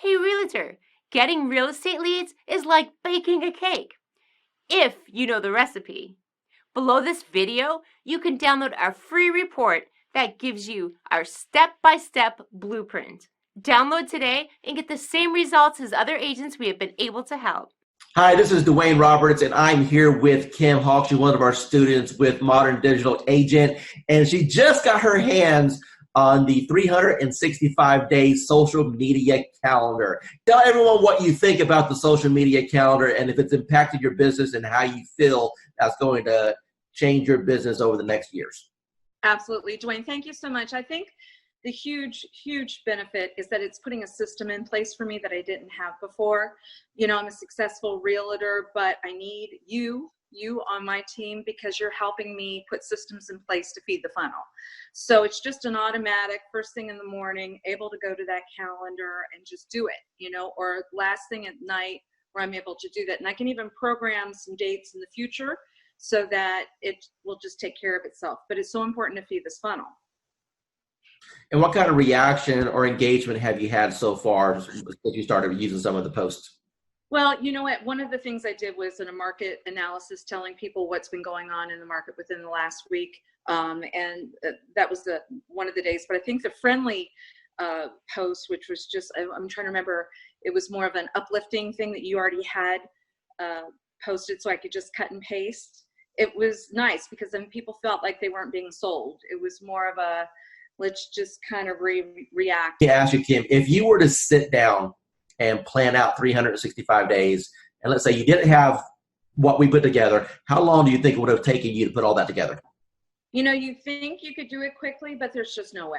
Hey realtor, getting real estate leads is like baking a cake, if you know the recipe. Below this video, you can download our free report that gives you our step-by-step blueprint. Download today and get the same results as other agents we have been able to help. Hi, this is Dwayne Roberts, and I'm here with Kim Hawk. She's one of our students with Modern Digital Agent, and she just got her hands on the 365-day social media calendar. Tell everyone what you think about the social media calendar and if it's impacted your business and how you feel that's going to change your business over the next years. Absolutely. Dwayne, thank you so much. I think the huge benefit is that it's putting a system in place for me that I didn't have before. You know, I'm a successful realtor, but I need you on my team because you're helping me put systems in place to feed the funnel. So it's just an automatic first thing in the morning, able to go to that calendar and just do it, you know, or last thing at night where I'm able to do that. And I can even program some dates in the future so that it will just take care of itself. But it's so important to feed this funnel. And what kind of reaction or engagement have you had so far as you started using some of the posts? Well, you know what? One of the things I did was in a market analysis telling people what's been going on in the market within the last week. And that was one of the days. But I think the friendly post, which was just, I'm trying to remember, it was more of an uplifting thing that you already had posted so I could just cut and paste. It was nice because then people felt like they weren't being sold. It was more of a, let's just kind of react. Yeah, ask you, Kim, if you were to sit down and plan out 365 days, and let's say you didn't have what we put together, how long do you think it would have taken you to put all that together? You know, you think you could do it quickly, but there's just no way.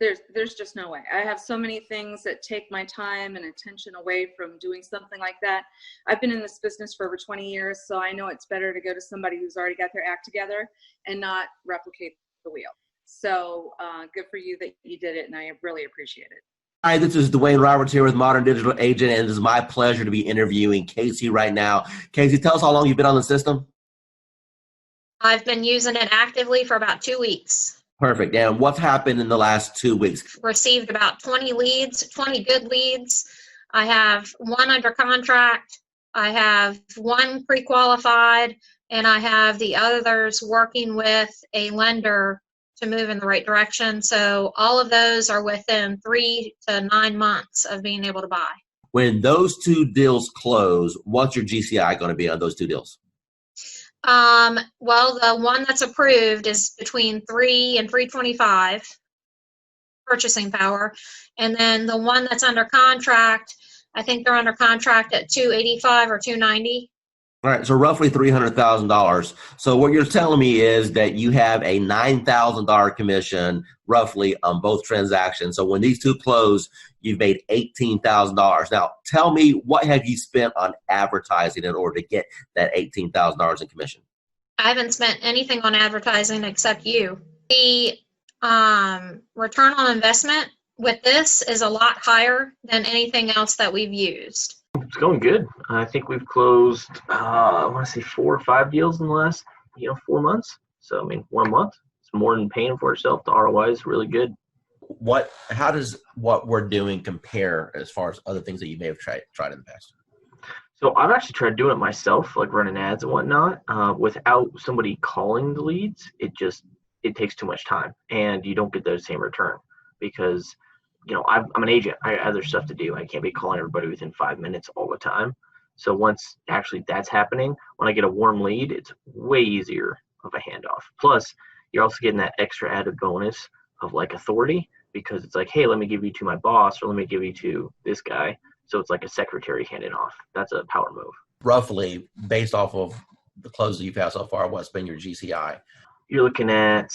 There's just no way. I have so many things that take my time and attention away from doing something like that. I've been in this business for over 20 years, so I know it's better to go to somebody who's already got their act together and not replicate the wheel. So good for you that you did it, and I really appreciate it. Hi, this is Dwayne Roberts here with Modern Digital Agent, and it is my pleasure to be interviewing Casey right now. Casey, tell us how long you've been on the system. I've been using it actively for about 2 weeks. Perfect. And what's happened in the last 2 weeks? Received about 20 leads, 20 good leads. I have one under contract. I have one pre-qualified, and I have the others working with a lender to move in the right direction. So all of those are within 3 to 9 months of being able to buy. When those two deals close, what's your GCI going to be on those two deals? Well, the one that's approved is between 3 and 325 purchasing power. And then the one that's under contract, I think they're under contract at 285 or 290. All right, so roughly $300,000. So what you're telling me is that you have a $9,000 commission roughly on both transactions. So when these two close, you've made $18,000. Now, tell me, what have you spent on advertising in order to get that $18,000 in commission? I haven't spent anything on advertising except you. The return on investment with this is a lot higher than anything else that we've used. It's going good. I think we've closed, I want to say 4 or 5 deals in the last, 4 months. So, I mean, 1 month, it's more than paying for itself. The ROI is really good. How does what we're doing compare as far as other things that you may have tried in the past? So I've actually tried doing it myself, like running ads and whatnot. Without somebody calling the leads, it takes too much time and you don't get the same return because I'm an agent. I have other stuff to do. I can't be calling everybody within 5 minutes all the time. So once actually that's happening, when I get a warm lead, it's way easier of a handoff. Plus, you're also getting that extra added bonus of like authority because it's like, hey, let me give you to my boss or let me give you to this guy. So it's like a secretary handing off. That's a power move. Roughly, based off of the closes you've had so far, what's been your GCI? You're looking at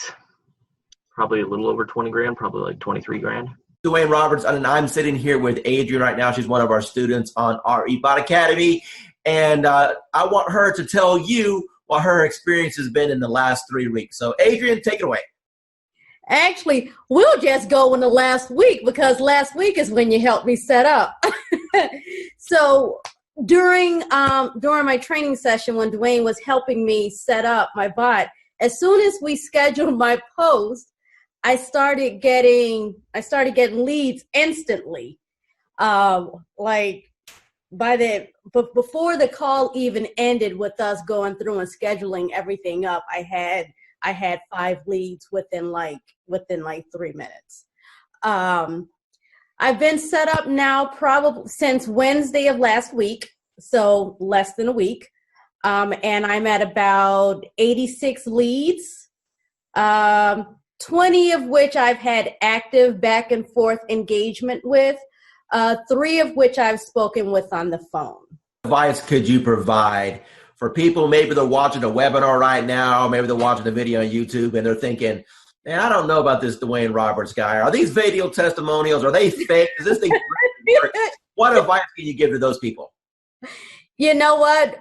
probably a little over 20 grand, probably like 23 grand. Dwayne Roberts, and I'm sitting here with Adrian right now. She's one of our students on our eBot Academy, and I want her to tell you what her experience has been in the last 3 weeks. So, Adrian, take it away. Actually, we'll just go in the last week because last week is when you helped me set up. So during my training session when Dwayne was helping me set up my bot, as soon as we scheduled my post, I started getting leads instantly. Like before the call even ended with us going through and scheduling everything up, I had 5 leads within like 3 minutes. I've been set up now probably since Wednesday of last week, so less than a week. And I'm at about 86 leads, 20 of which I've had active back and forth engagement with, 3 of which I've spoken with on the phone. Advice could you provide for people? Maybe they're watching a webinar right now, maybe they're watching a video on YouTube and they're thinking, man, I don't know about this Dwayne Roberts guy. Are these video testimonials? Are they fake? Is this thing What advice can you give to those people? You know what?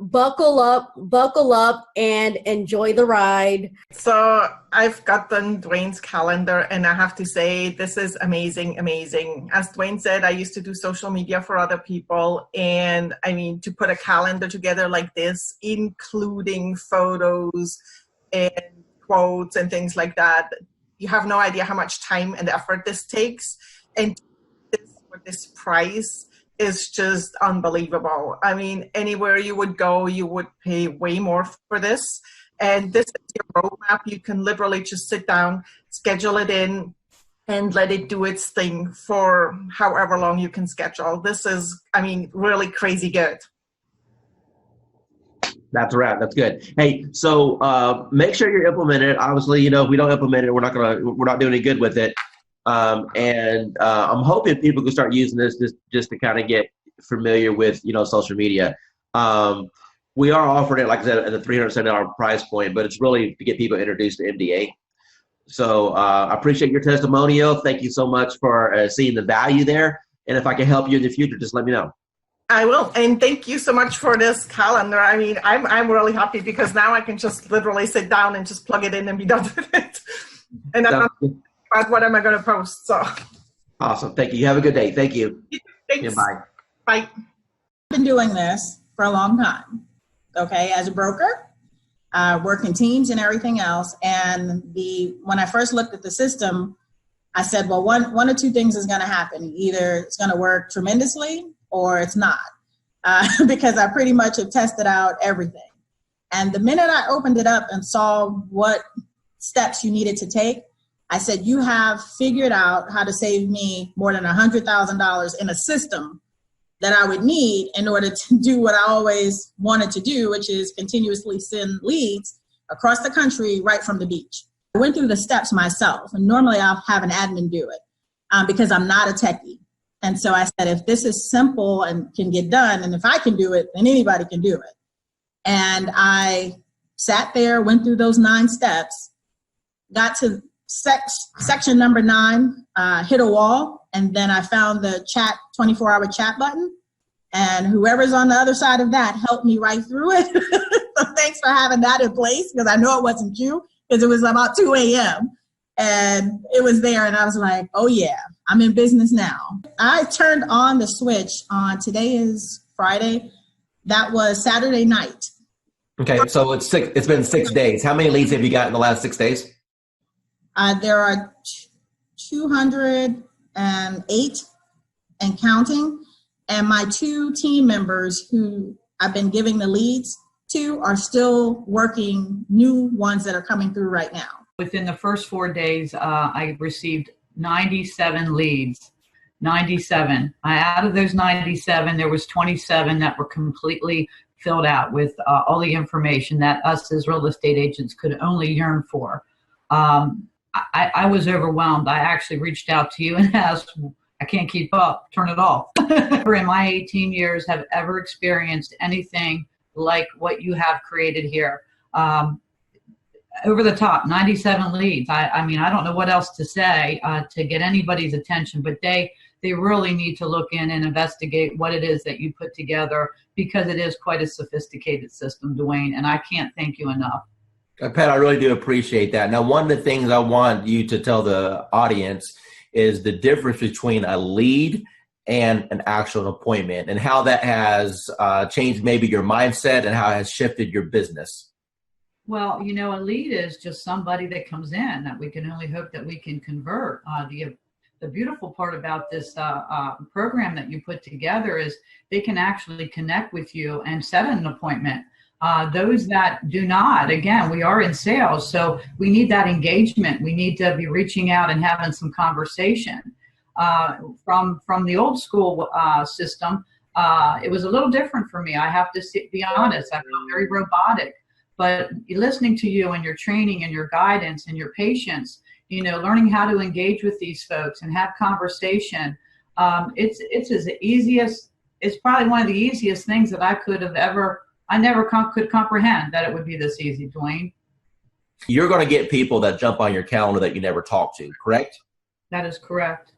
Buckle up and enjoy the ride. So I've gotten Dwayne's calendar and I have to say, this is amazing, amazing. As Dwayne said, I used to do social media for other people. And I mean, to put a calendar together like this, including photos and quotes and things like that, you have no idea how much time and effort this takes. And for this price is just unbelievable. I mean, anywhere you would go, you would pay way more for this. And this is your roadmap. You can literally just sit down, schedule it in, and let it do its thing for however long you can schedule. This is, I mean, really crazy good. That's a wrap. That's good. Hey, so make sure you're implementing it. Obviously, you know, if we don't implement it, we're not doing any good with it. And I'm hoping people can start using this just to kind of get familiar with, you know, social media. We are offering it, like I said, at a $370 price point, but it's really to get people introduced to MDA. So I appreciate your testimonial. Thank you so much for seeing the value there. And if I can help you in the future, just let me know. I will, and thank you so much for this calendar. I mean, I'm really happy because now I can just literally sit down and just plug it in and be done with it. And I'm not about what am I going to post. So awesome. Thank you. You have a good day. Thank you. Thanks. Yeah, bye. Bye. I've been doing this for a long time. Okay, as a broker, working teams and everything else. And when I first looked at the system, I said, well, one or two things is going to happen. Either it's going to work tremendously or it's not, because I pretty much have tested out everything. And the minute I opened it up and saw what steps you needed to take, I said, you have figured out how to save me more than $100,000 in a system that I would need in order to do what I always wanted to do, which is continuously send leads across the country right from the beach. I went through the steps myself, and normally I'll have an admin do it because I'm not a techie. And so I said, if this is simple and can get done, and if I can do it, then anybody can do it. And I sat there, went through those 9 steps, got to section number 9, hit a wall, and then I found the 24-hour chat button, and whoever's on the other side of that helped me right through it. So thanks for having that in place, because I know it wasn't you, because it was about 2 a.m. and it was there, and I was like, oh yeah, I'm in business now. I turned on the switch on, today is Friday, that was Saturday night. Okay, so it's been 6 days. How many leads have you got in the last 6 days? There are 208 and counting. And my 2 team members who I've been giving the leads to are still working new ones that are coming through right now. Within the first 4 days, I received 97 leads. 97. Out of those 97, there was 27 that were completely filled out with all the information that us as real estate agents could only yearn for. I was overwhelmed. I actually reached out to you and asked, I can't keep up, turn it off. In my 18 years have ever experienced anything like what you have created here. Over the top, 97 leads. I mean, I don't know what else to say to get anybody's attention, but they really need to look in and investigate what it is that you put together, because it is quite a sophisticated system, Dwayne, and I can't thank you enough. Pat, I really do appreciate that. Now, one of the things I want you to tell the audience is the difference between a lead and an actual appointment, and how that has changed maybe your mindset and how it has shifted your business. Well, a lead is just somebody that comes in that we can only hope that we can convert. the beautiful part about this program that you put together is they can actually connect with you and set an appointment. Those that do not, again, we are in sales, so we need that engagement. We need to be reaching out and having some conversation. From the old school system, it was a little different for me. I have to be honest. I felt very robotic. But listening to you and your training and your guidance and your patience, learning how to engage with these folks and have conversation, it's probably one of the easiest things that I could have ever. I never could comprehend that it would be this easy, Dwayne. You're going to get people that jump on your calendar that you never talk to, correct? That is correct.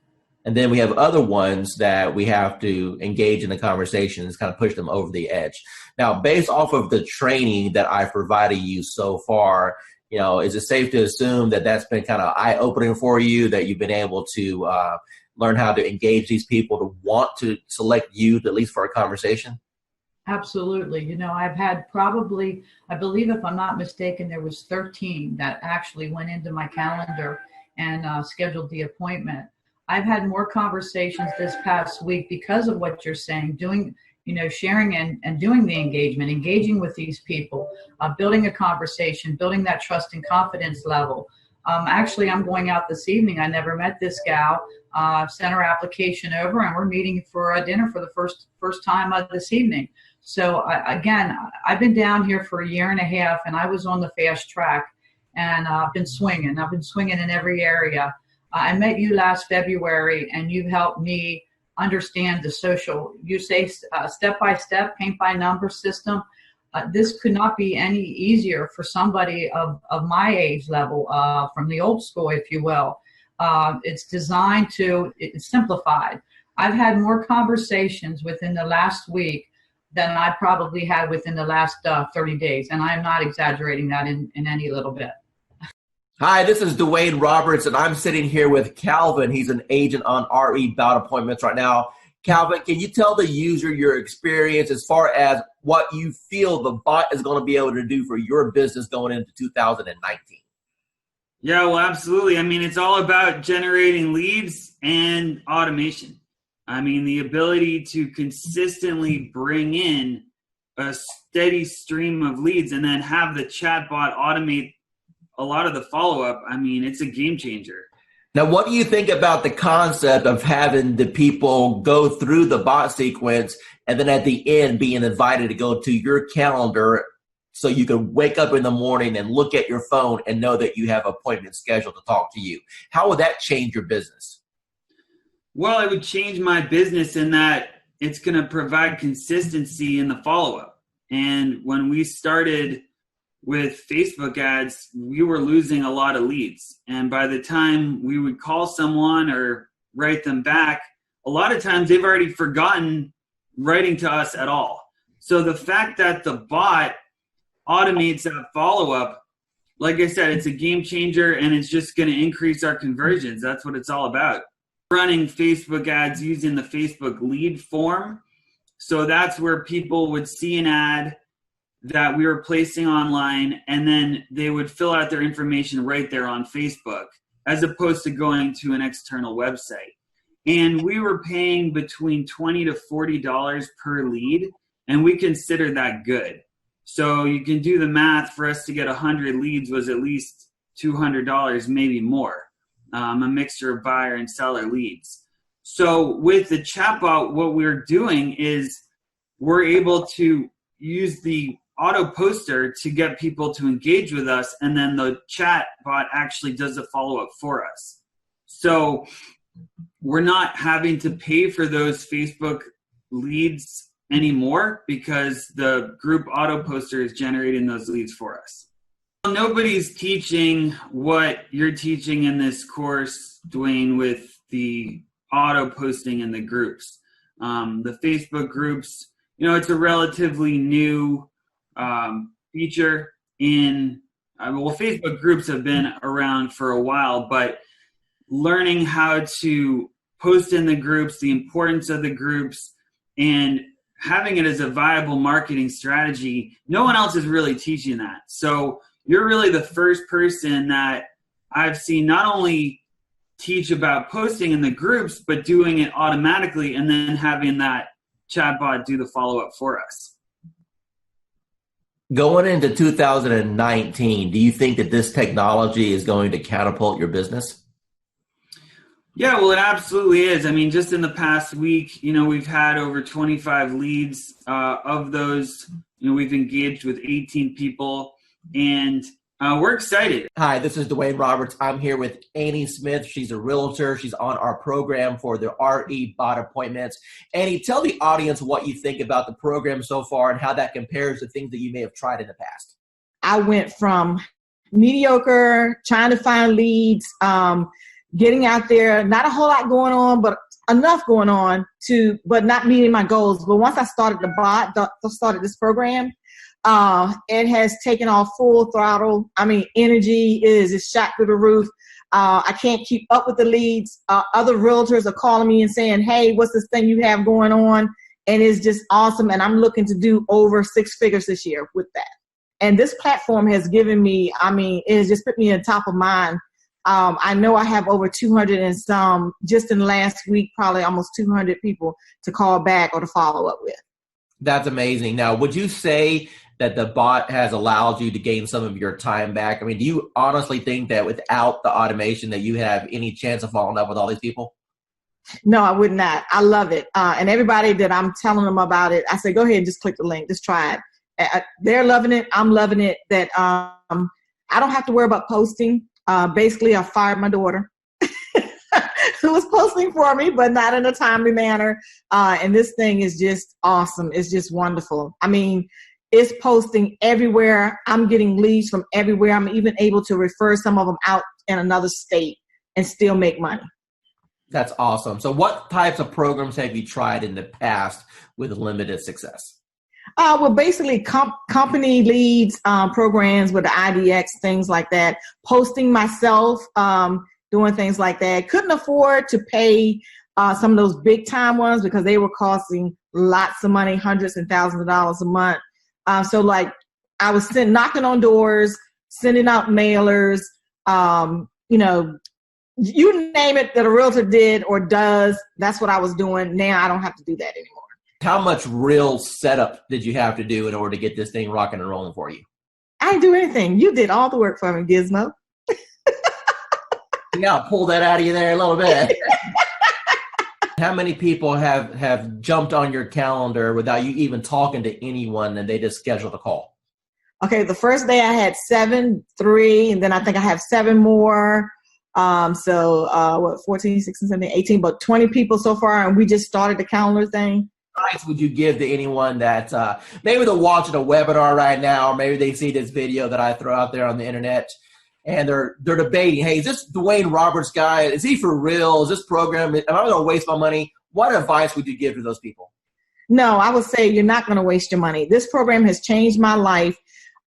And then we have other ones that we have to engage in the conversations, kind of push them over the edge. Now, based off of the training that I've provided you so far, is it safe to assume that that's been kind of eye-opening for you, that you've been able to learn how to engage these people to want to select you, at least for a conversation? Absolutely. I've had probably, I believe if I'm not mistaken, there was 13 that actually went into my calendar and scheduled the appointment. I've had more conversations this past week because of what you're saying, doing, sharing and doing the engagement, engaging with these people, building a conversation, building that trust and confidence level. Actually, I'm going out this evening. I never met this gal. Sent her application over, and we're meeting for a dinner for the first time this evening. So again, I've been down here for a year and a half, and I was on the fast track, and I've been swinging. I've been swinging in every area. I met you last February, and you've helped me understand the social, you say step-by-step, paint-by-number system. This could not be any easier for somebody of my age level, from the old school, if you will. It's designed to, it's simplified. I've had more conversations within the last week than I probably had within the last 30 days. And I'm not exaggerating that in any little bit. Hi, this is Dwayne Roberts, and I'm sitting here with Calvin. He's an agent on RE Bout Appointments right now. Calvin, can you tell the user your experience as far as what you feel the bot is going to be able to do for your business going into 2019? Yeah, well, absolutely. I mean, it's all about generating leads and automation. I mean, the ability to consistently bring in a steady stream of leads and then have the chatbot automate a lot of the follow-up. I mean, it's a game changer. Now, what do you think about the concept of having the people go through the bot sequence and then at the end being invited to go to your calendar so you can wake up in the morning and look at your phone and know that you have an appointment scheduled to talk to you? How would that change your business? Well, it would change my business in that it's going to provide consistency in the follow-up. And when we started with Facebook ads, we were losing a lot of leads. And by the time we would call someone or write them back, a lot of times they've already forgotten writing to us at all. So the fact that the bot automates that follow-up, like I said, it's a game changer, and it's just going to increase our conversions. That's what it's all about. Running Facebook ads using the Facebook lead form. So that's where people would see an ad that we were placing online, and then they would fill out their information right there on Facebook, as opposed to going to an external website. And we were paying between $20 to $40 per lead, and we consider that good. So you can do the math. For us to get 100 leads was at least $200, maybe more, a mixture of buyer and seller leads. So with the chatbot, what we're doing is we're able to use the auto poster to get people to engage with us, and then the chatbot actually does a follow-up for us. So we're not having to pay for those Facebook leads anymore because the group auto poster is generating those leads for us. Nobody's teaching what you're teaching in this course, Dwayne, with the auto posting in the groups. The Facebook groups, it's a relatively new feature in, Facebook groups have been around for a while, but learning how to post in the groups, the importance of the groups, and having it as a viable marketing strategy, no one else is really teaching that. So you're really the first person that I've seen not only teach about posting in the groups, but doing it automatically and then having that chatbot do the follow-up for us. Going into 2019, do you think that this technology is going to catapult your business? Yeah, well, it absolutely is. I mean, just in the past week, we've had over 25 leads. Of those, we've engaged with 18 people, and we're excited. Hi, this is Dwayne Roberts. I'm here with Annie Smith. She's a realtor. She's on our program for the RE bot appointments. Annie, tell the audience what you think about the program so far and how that compares to things that you may have tried in the past. I went from mediocre, trying to find leads, getting out there, not a whole lot going on, but enough going on but not meeting my goals. But once I started started this program, it has taken off full throttle. I mean, energy is shot through the roof. I can't keep up with the leads. Other realtors are calling me and saying, hey, what's this thing you have going on? And it's just awesome. And I'm looking to do over 6 figures this year with that. And this platform has given me, it has just put me on top of mind. I know I have over 200 and some, just in the last week, probably almost 200 people to call back or to follow up with. That's amazing. Now, would you say that the bot has allowed you to gain some of your time back? I mean, do you honestly think that without the automation that you have any chance of following up with all these people? No, I would not. I love it. And everybody that I'm telling them about it, I say, go ahead and just click the link. Just try it. They're loving it. I'm loving it. That I don't have to worry about posting. Basically, I fired my daughter who was posting for me, but not in a timely manner. And this thing is just awesome. It's just wonderful. I mean, it's posting everywhere. I'm getting leads from everywhere. I'm even able to refer some of them out in another state and still make money. That's awesome. So what types of programs have you tried in the past with limited success? Well, basically company leads, programs with the IDX, things like that. Posting myself, doing things like that. Couldn't afford to pay some of those big time ones because they were costing lots of money, hundreds and thousands of dollars a month. So like I was knocking on doors, sending out mailers, you name it that a realtor did or does, that's what I was doing. Now I don't have to do that anymore. How much real setup did you have to do in order to get this thing rocking and rolling for you? I didn't do anything. You did all the work for me, Gizmo. Yeah, I'll pull that out of you there a little bit. How many people have jumped on your calendar without you even talking to anyone and they just scheduled a call? Okay, the first day I had 7, 3, and then I think I have 7 more. 14, 16, 17, 18, but 20 people so far, and we just started the calendar thing. What advice would you give to anyone that maybe they're watching a webinar right now, or maybe they see this video that I throw out there on the internet, and they're debating, hey, is this Dwayne Roberts guy? Is he for real? Is this program, am I going to waste my money? What advice would you give to those people? No, I would say you're not going to waste your money. This program has changed my life.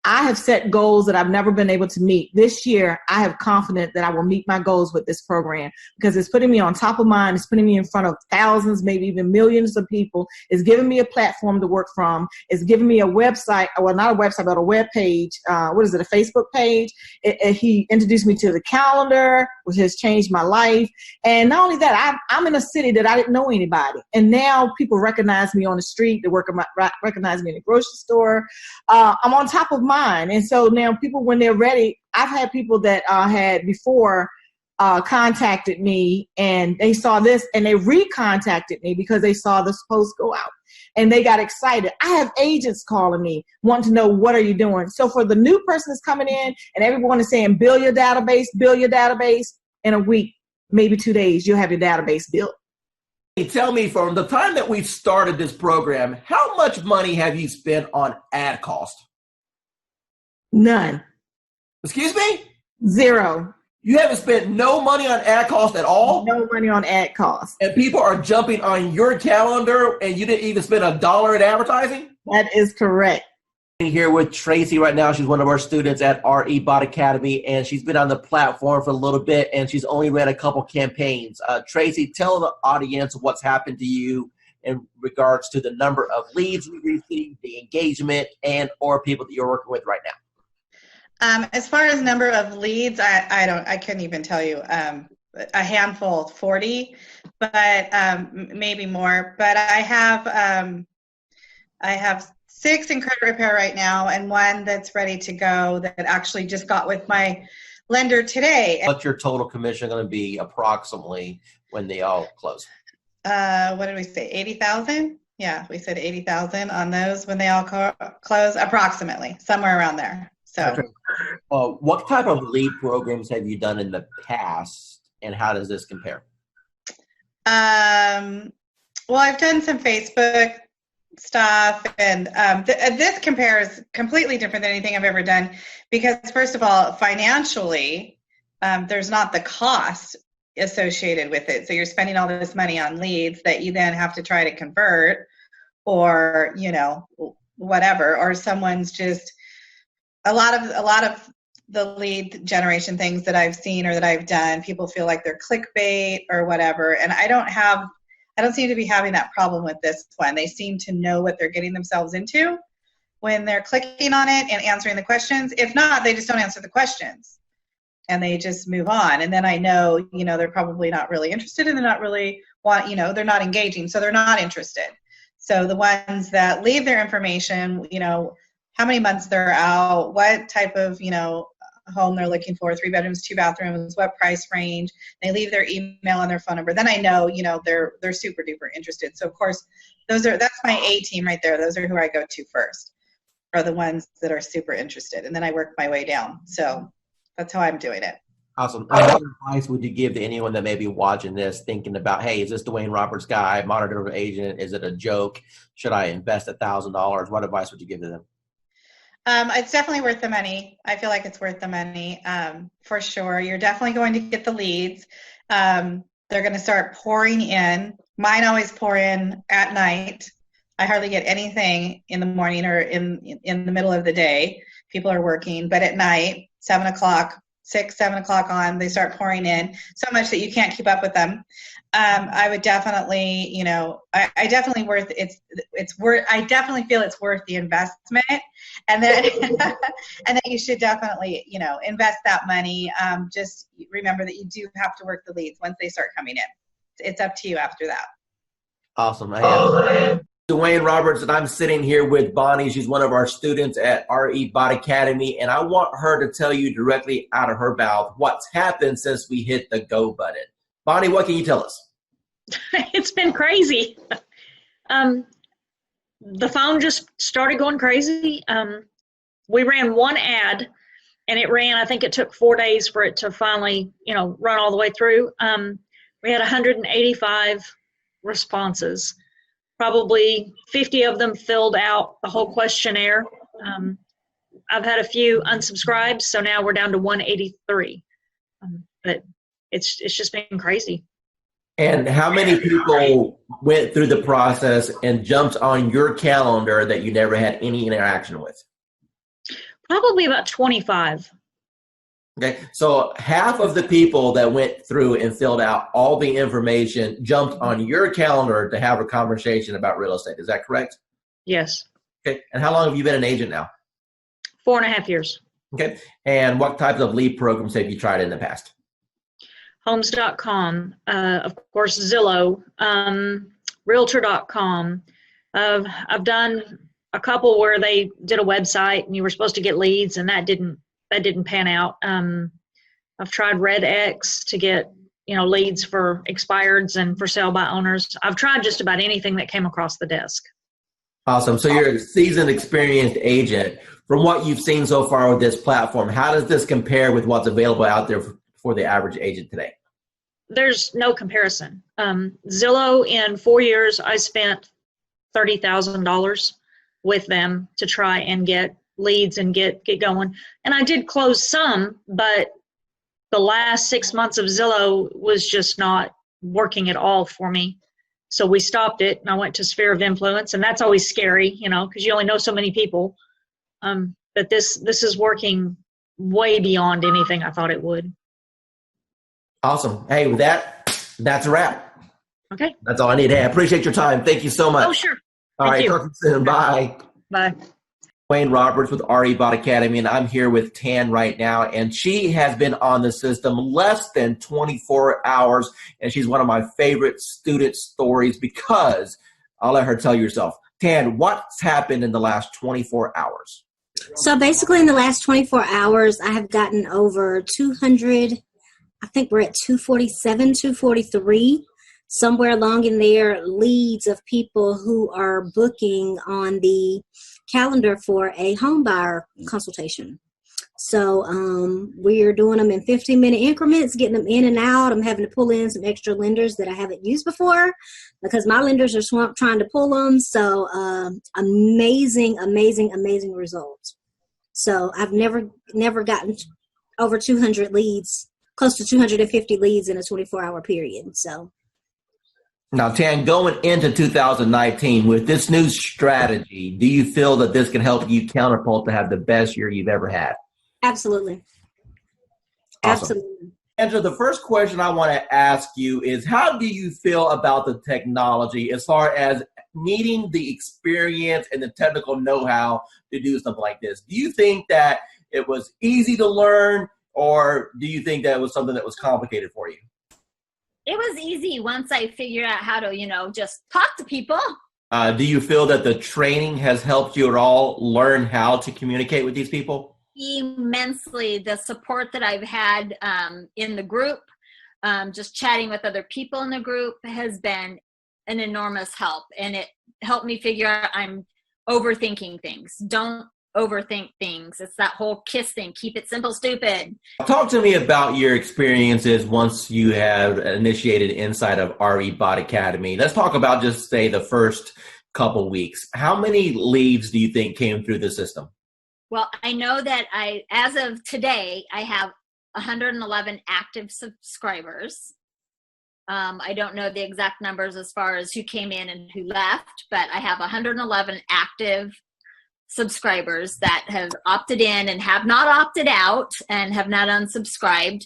I have set goals that I've never been able to meet. This year, I have confidence that I will meet my goals with this program because it's putting me on top of mind. It's putting me in front of thousands, maybe even millions of people. It's giving me a platform to work from. It's giving me a website, well, not a website, but a web page. A Facebook page. He introduced me to the calendar, which has changed my life. And not only that, I'm in a city that I didn't know anybody. And now people recognize me on the street. They recognize me in the grocery store. I'm on top of mind. And so now people, when they're ready, I've had people that had before contacted me and they saw this and they recontacted me because they saw this post go out and they got excited. I have agents calling me wanting to know, what are you doing? So for the new person that's coming in and everyone is saying, build your database, in a week, maybe 2 days, you'll have your database built. Tell me, from the time that we've started this program, how much money have you spent on ad cost? None. Excuse me? 0. You haven't spent no money on ad cost at all? No money on ad cost. And people are jumping on your calendar and you didn't even spend $1 in advertising? That is correct. I'm here with Tracy right now. She's one of our students at RE Bot Academy, and she's been on the platform for a little bit, and she's only ran a couple campaigns. Tracy, tell the audience what's happened to you in regards to the number of leads we received, the engagement, and or people that you're working with right now. As far as number of leads, I couldn't even tell you. a handful, 40, but maybe more. But I have 6 in credit repair right now, and 1 that's ready to go that actually just got with my lender today. What's your total commission going to be approximately when they all close? What did we say? 80,000? Yeah, we said 80,000 on those when they all close, approximately, somewhere around there. So, okay. What type of lead programs have you done in the past, and how does this compare? Well, I've done some Facebook stuff, and this compares completely different than anything I've ever done, because first of all, financially, there's not the cost associated with it. So you're spending all this money on leads that you then have to try to convert, or whatever, or someone's just a lot of the lead generation things that I've seen or that I've done, people feel like they're clickbait or whatever, and I don't seem to be having that problem with this one. They seem to know what they're getting themselves into when they're clicking on it and answering the questions. If not, they just don't answer the questions and they just move on. And then I know, they're probably not really interested, and they're not really they're not engaging, so they're not interested. So the ones that leave their information, how many months they're out, what type of, home they're looking for, 3 bedrooms, 2 bathrooms, what price range, they leave their email and their phone number, then I know, they're super duper interested. So of course, that's my A team right there. Those are who I go to first, are the ones that are super interested. And then I work my way down. So that's how I'm doing it. Awesome. What advice would you give to anyone that may be watching this thinking about, hey, is this Dwayne Roberts guy, modern digital agent? Is it a joke? Should I invest $1,000? What advice would you give to them? It's definitely worth the money. I feel like it's worth the money, for sure. You're definitely going to get the leads. They're going to start pouring in. Mine always pour in at night. I hardly get anything in the morning or in the middle of the day. People are working, but at night, 7 o'clock on, they start pouring in so much that you can't keep up with them. I would definitely, I definitely feel it's worth the investment, and then and then you should definitely, invest that money. Just remember that you do have to work the leads once they start coming in. It's up to you after that. Awesome. I am Dwayne Roberts, and I'm sitting here with Bonnie. She's one of our students at RE Bot Academy, and I want her to tell you directly out of her mouth what's happened since we hit the go button. Bonnie, what can you tell us? It's been crazy. The phone just started going crazy. We ran one ad, and I think it took 4 days for it to finally, run all the way through. We had 185 responses. Probably 50 of them filled out the whole questionnaire. I've had a few unsubscribed, so now we're down to 183. But it's just been crazy. And how many people went through the process and jumped on your calendar that you never had any interaction with? Probably about 25. Okay, so half of the people that went through and filled out all the information jumped on your calendar to have a conversation about real estate. Is that correct? Yes. Okay, and how long have you been an agent now? 4.5 years. Okay, and what types of lead programs have you tried in the past? Homes.com, of course, Zillow, Realtor.com. I've done a couple where they did a website and you were supposed to get leads, and that didn't pan out. I've tried RedX to get, leads for expireds and for sale by owners. I've tried just about anything that came across the desk. Awesome. So you're a seasoned, experienced agent. From what you've seen so far with this platform, how does this compare with what's available out there for the average agent today? There's no comparison. Zillow, in 4 years, I spent $30,000 with them to try and get leads and get going. And I did close some, but the last 6 months of Zillow was just not working at all for me. So we stopped it, and I went to Sphere of Influence, and that's always scary, because you only know so many people. But this is working way beyond anything I thought it would. Awesome. Hey, with that's a wrap. Okay. That's all I need. Hey, I appreciate your time. Thank you so much. Oh, sure. All right. Talk to you soon. Bye. Bye. Wayne Roberts with RE Bot Academy, and I'm here with Tan right now, and she has been on the system less than 24 hours, and she's one of my favorite student stories because I'll let her tell you herself. Tan, what's happened in the last 24 hours? So basically in the last 24 hours, I have gotten over 200, I think we're at 247, 243, somewhere along in there, leads of people who are booking on the calendar for a home buyer consultation. So we're doing them in 15-minute increments, getting them in and out. I'm having to pull in some extra lenders that I haven't used before because my lenders are swamped trying to pull them. So amazing, amazing, amazing results. So I've never gotten over 200 leads, close to 250 leads in a 24-hour period. So. Now, Tan, going into 2019 with this new strategy, do you feel that this can help you counterpult to have the best year you've ever had? Absolutely. Awesome. Absolutely. Andrew, the first question I want to ask you is, how do you feel about the technology as far as needing the experience and the technical know-how to do something like this? Do you think that it was easy to learn, or do you think that it was something that was complicated for you? It was easy once I figured out how to, just talk to people. Do you feel that the training has helped you at all learn how to communicate with these people? Immensely. The support that I've had in the group, just chatting with other people in the group has been an enormous help. And it helped me figure out I'm overthinking things. Don't overthink things. It's that whole KISS thing. Keep it simple, stupid. Talk to me about your experiences once you have initiated inside of RE Bot Academy. Let's talk about just say the first couple weeks. How many leads do you think came through the system? Well, I know that as of today, I have 111 active subscribers. I don't know the exact numbers as far as who came in and who left, but I have 111 active subscribers that have opted in and have not opted out and have not unsubscribed.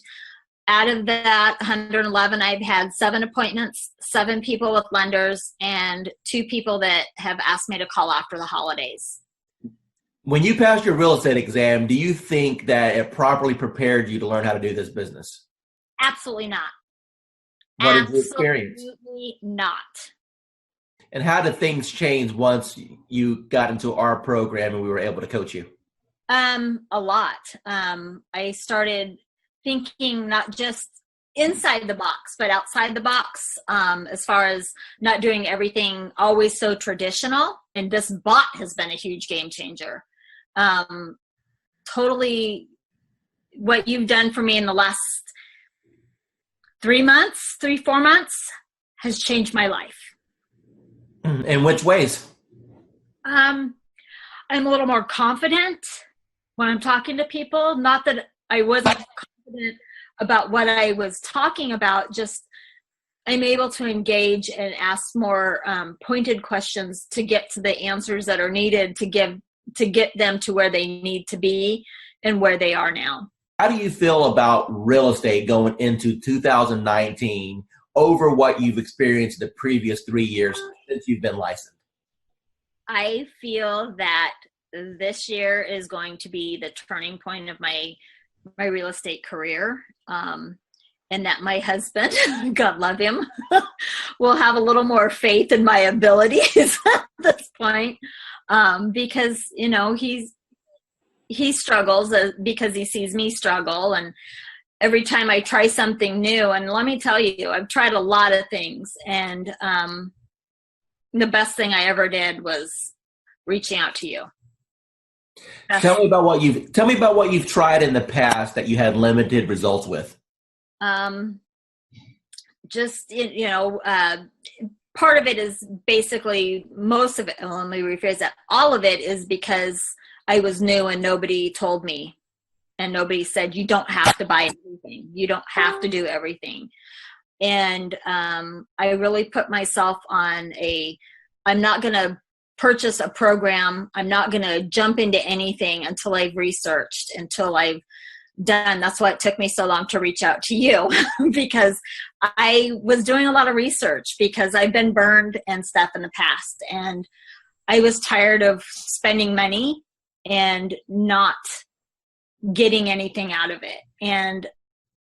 Out of that 111, I've had 7 appointments, 7 people with lenders, and 2 people that have asked me to call after the holidays. When you passed your real estate exam, do you think that it properly prepared you to learn how to do this business? Absolutely not. What is your experience? Absolutely not. And how did things change once you got into our program and we were able to coach you? A lot. I started thinking not just inside the box, but outside the box, as far as not doing everything always so traditional. And this bot has been a huge game changer. Totally what you've done for me in the last 4 months has changed my life. In which ways? I'm a little more confident when I'm talking to people. Not that I wasn't confident about what I was talking about, just I'm able to engage and ask more pointed questions to get to the answers that are needed to get them to where they need to be and where they are now. How do you feel about real estate going into 2019 over what you've experienced the previous 3 years since you've been licensed? I feel that this year is going to be the turning point of my real estate career, and that my husband, God love him, will have a little more faith in my abilities at this point, because he struggles because he sees me struggle, and every time I try something new, and let me tell you, I've tried a lot of things, and the best thing I ever did was reaching out to you. Tell me about what you've tried in the past that you had limited results with. Part of it is basically, most of it, let me rephrase that, all of it is because I was new and nobody told me, and nobody said, you don't have to buy everything. You don't have to do everything. And I really put myself on I'm not going to purchase a program. I'm not going to jump into anything until I've researched, until I've done. That's why it took me so long to reach out to you, because I was doing a lot of research because I've been burned and stuff in the past. And I was tired of spending money and not getting anything out of it. And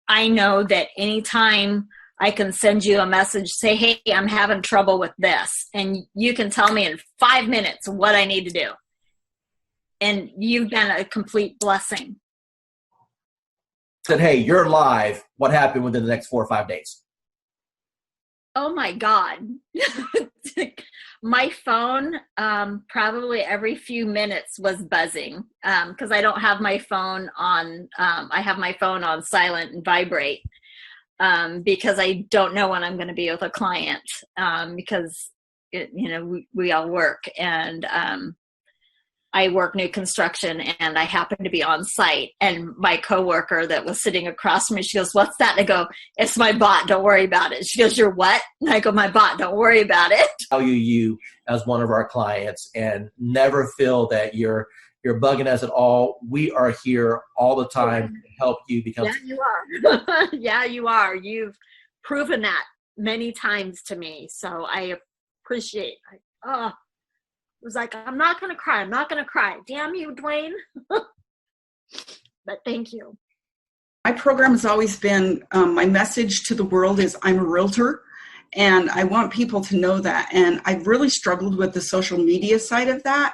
I know that anytime I can send you a message, say, hey, I'm having trouble with this, and you can tell me in 5 minutes what I need to do. And you've been a complete blessing. Said, hey, you're live. What happened within the next 4 or 5 days? Oh my God. My phone, probably every few minutes was buzzing, because I don't have my phone on, I have my phone on silent and vibrate, because I don't know when I'm going to be with a client, because we all work, and I work new construction, and I happen to be on site, and my coworker that was sitting across from me, she goes, what's that? And I go, it's my bot, don't worry about it. She goes, you're what? And I go, my bot, don't worry about it. Value you as one of our clients, and never feel that you're bugging us at all. We are here all the time to help you become. Yeah, you are. Yeah, you are. You've proven that many times to me. So I appreciate it. It was like, I'm not going to cry. I'm not going to cry. Damn you, Dwayne. But thank you. My program has always been, my message to the world is I'm a realtor, and I want people to know that. And I've really struggled with the social media side of that.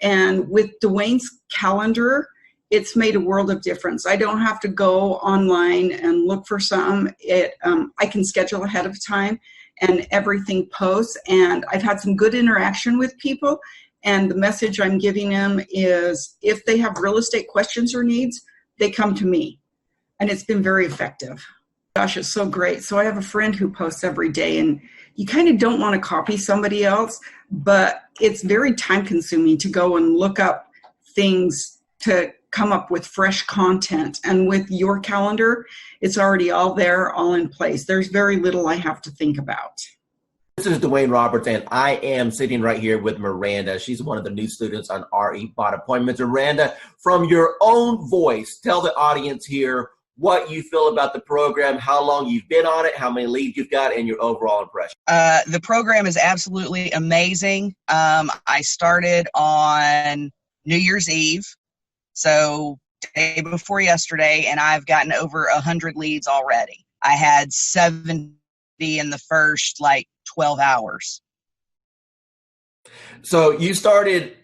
And with Dwayne's calendar, it's made a world of difference. I don't have to go online and look for something. I can schedule ahead of time, and everything posts. And I've had some good interaction with people. And the message I'm giving them is if they have real estate questions or needs, they come to me. And it's been very effective. Gosh, it's so great. So I have a friend who posts every day, and you kind of don't want to copy somebody else, but it's very time consuming to go and look up things to come up with fresh content. And with your calendar, it's already all there, all in place. There's very little I have to think about. This is Dwayne Roberts, and I am sitting right here with Miranda. She's one of the new students on RE Bot Appointments. Miranda, from your own voice, tell the audience here what you feel about the program, how long you've been on it, how many leads you've got, and your overall impression. The program is absolutely amazing. I started on New Year's Eve, so day before yesterday, and I've gotten over 100 leads already. I had 70 in the first 12 hours. So you started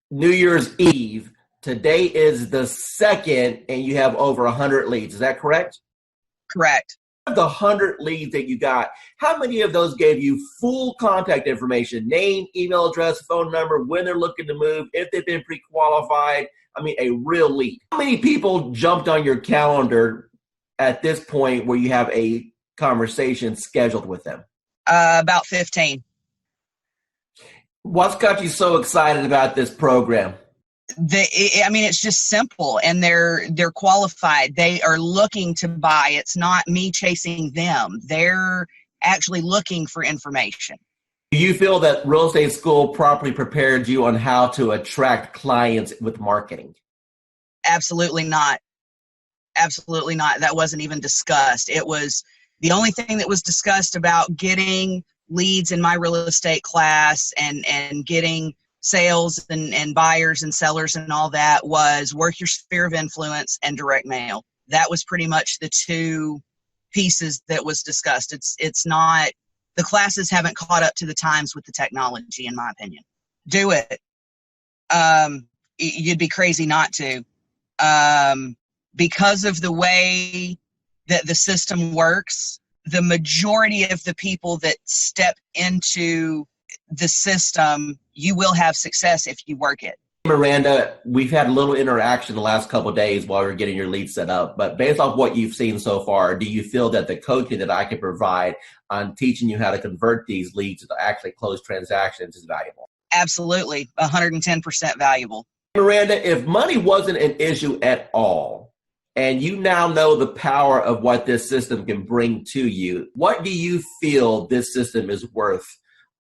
New Year's Eve. Today is the 2nd, and you have over 100 leads. Is that correct? Correct. Of the 100 leads that you got, how many of those gave you full contact information, name, email address, phone number, when they're looking to move, if they've been pre-qualified? I mean, a real lead. How many people jumped on your calendar at this point where you have a conversation scheduled with them? About 15. What's got you so excited about this program? It's just simple, and they're qualified. They are looking to buy. It's not me chasing them. They're actually looking for information. Do you feel that real estate school properly prepared you on how to attract clients with marketing? Absolutely not. Absolutely not. That wasn't even discussed. It was the only thing that was discussed about getting leads in my real estate class and getting sales and buyers and sellers and all that was work your sphere of influence and direct mail. That was pretty much the two pieces that was discussed. It's not, the classes haven't caught up to the times with the technology, in my opinion. Do it. You'd be crazy not to. Because of the way that the system works, the majority of the people that step into the system, you will have success if you work it. Miranda, we've had a little interaction the last couple of days while we're getting your lead set up, but based off what you've seen so far, do you feel that the coaching that I can provide on teaching you how to convert these leads to actually close transactions is valuable? Absolutely, 110% valuable. Miranda, if money wasn't an issue at all, and you now know the power of what this system can bring to you, what do you feel this system is worth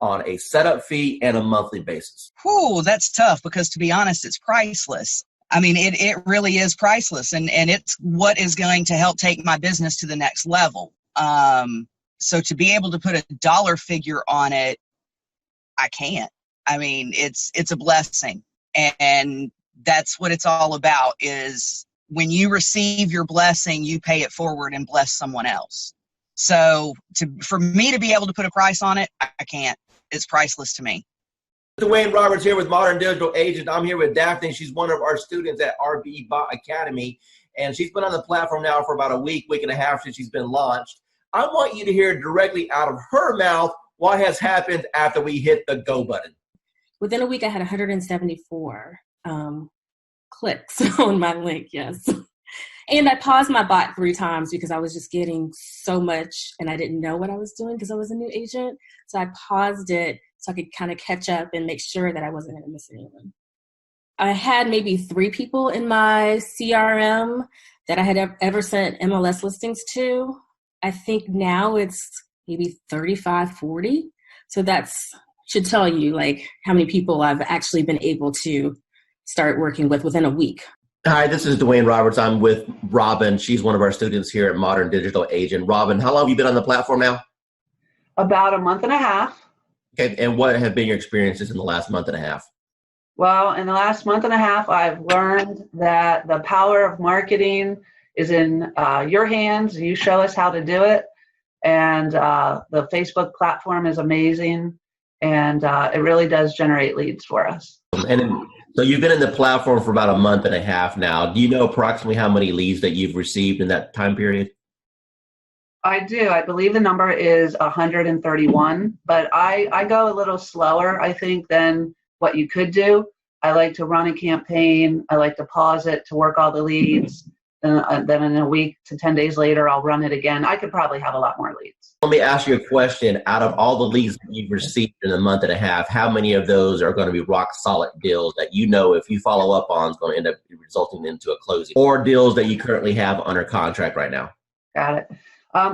on a setup fee and a monthly basis? Whew, that's tough because, to be honest, it's priceless. I mean, it really is priceless, and it's what is going to help take my business to the next level. So to be able to put a dollar figure on it, I can't. I mean, it's a blessing. And that's what it's all about, is when you receive your blessing, you pay it forward and bless someone else. So for me to be able to put a price on it, I can't. It's priceless to me. Dwayne Roberts here with Modern Digital Agent. I'm here with Daphne. She's one of our students at RB Bot Academy, and she's been on the platform now for about a week and a half since she's been launched. I want you to hear directly out of her mouth what has happened after we hit the go button. Within a week, I had 174 clicks on my link, yes. And I paused my bot 3 times because I was just getting so much and I didn't know what I was doing because I was a new agent. So I paused it so I could kind of catch up and make sure that I wasn't going to miss anyone. I had maybe 3 people in my CRM that I had ever sent MLS listings to. I think now it's maybe 35, 40. So that's should tell you like how many people I've actually been able to start working with within a week. Hi, this is Dwayne Roberts. I'm with Robin. She's one of our students here at Modern Digital Agent. Robin, how long have you been on the platform now? About a month and a half. Okay, and what have been your experiences in the last month and a half? Well, in the last month and a half, I've learned that the power of marketing is in your hands. You show us how to do it. And the Facebook platform is amazing. And it really does generate leads for us. So you've been in the platform for about a month and a half now. Do you know approximately how many leads that you've received in that time period? I do. I believe the number is 131, but I go a little slower, I think, than what you could do. I like to run a campaign. I like to pause it to work all the leads. Then in a week to 10 days later, I'll run it again. I could probably have a lot more leads. Let me ask you a question. Out of all the leads that you've received in a month and a half, how many of those are going to be rock solid deals that you know if you follow up on is going to end up resulting into a closing, or deals that you currently have under contract right now? Got it.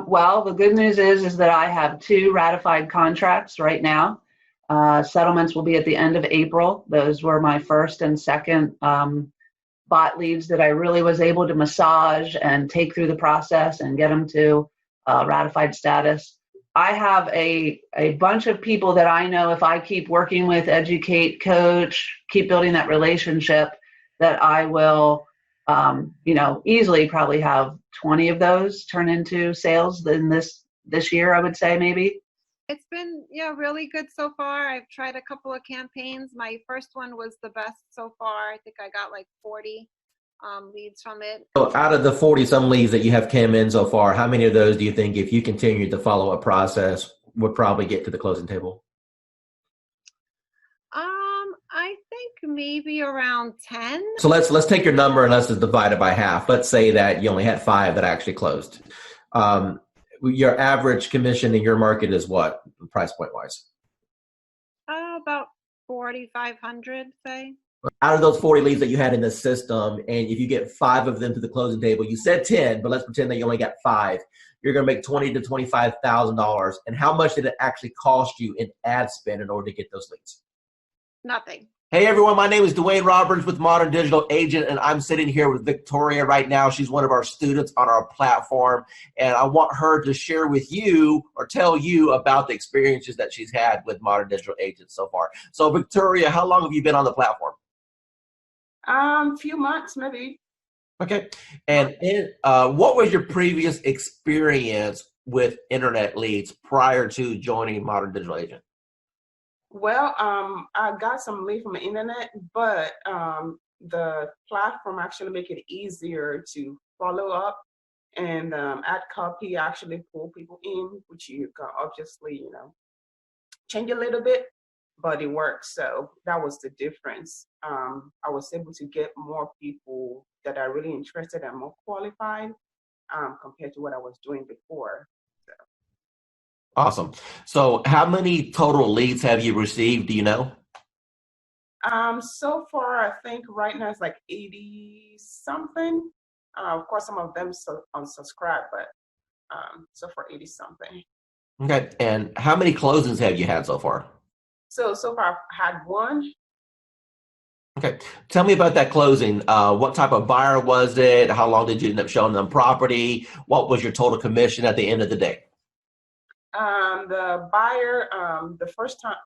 Well, the good news is that I have 2 ratified contracts right now. Settlements will be at the end of April. Those were my first and second bot leads that I really was able to massage and take through the process and get them to ratified status. I have a bunch of people that I know if I keep working with, educate, coach, keep building that relationship, that I will, easily probably have 20 of those turn into sales in this year, I would say maybe. It's been really good so far. I've tried a couple of campaigns. My first one was the best so far. I think I got like 40 leads from it. So out of the 40 some leads that you have came in so far, how many of those do you think, if you continued the follow-up process, would probably get to the closing table? I think maybe around 10. So let's take your number and let's just divide it by half. Let's say that you only had 5 that actually closed. Your average commission in your market is what, price point wise? About 4,500, say. Out of those 40 leads that you had in the system, and if you get 5 of them to the closing table, you said 10, but let's pretend that you only got 5. You're going to make $20,000 to $25,000. And how much did it actually cost you in ad spend in order to get those leads? Nothing. Hey everyone, my name is Dwayne Roberts with Modern Digital Agent, and I'm sitting here with Victoria right now. She's one of our students on our platform, and I want her to share with you or tell you about the experiences that she's had with Modern Digital Agent so far. So Victoria, how long have you been on the platform? Few months maybe. Okay, and what was your previous experience with internet leads prior to joining Modern Digital Agent? Well, I got some lead from the internet, but the platform actually make it easier to follow up and add copy, actually pull people in, which you can obviously, change a little bit, but it works. So that was the difference. I was able to get more people that are really interested and more qualified compared to what I was doing before. Awesome. So how many total leads have you received? Do you know? So far, I think right now it's like 80 something. Of course, some of them unsubscribe, but so far 80 something. Okay. And how many closings have you had so far? So far I've had 1. Okay. Tell me about that closing. What type of buyer was it? How long did you end up showing them property? What was your total commission at the end of the day? The buyer, the first time,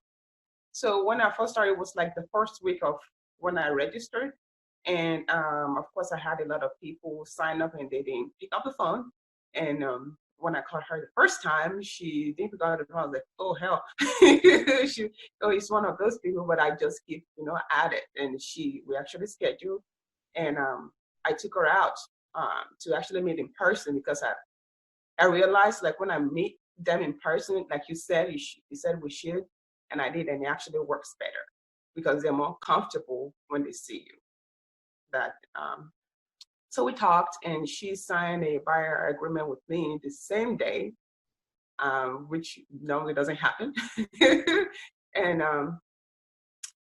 so when I first started, it was like the first week of when I registered. And of course, I had a lot of people sign up and they didn't pick up the phone. And when I called her the first time, she didn't pick up the phone. I was like, oh, hell. It's one of those people, but I just keep, at it. And we actually scheduled. And I took her out to actually meet in person, because I realized, like, when I meet them in person, like you said, you said we should, and I did, and it actually works better because they're more comfortable when they see you. So we talked, and she signed a buyer agreement with me the same day, which normally doesn't happen. And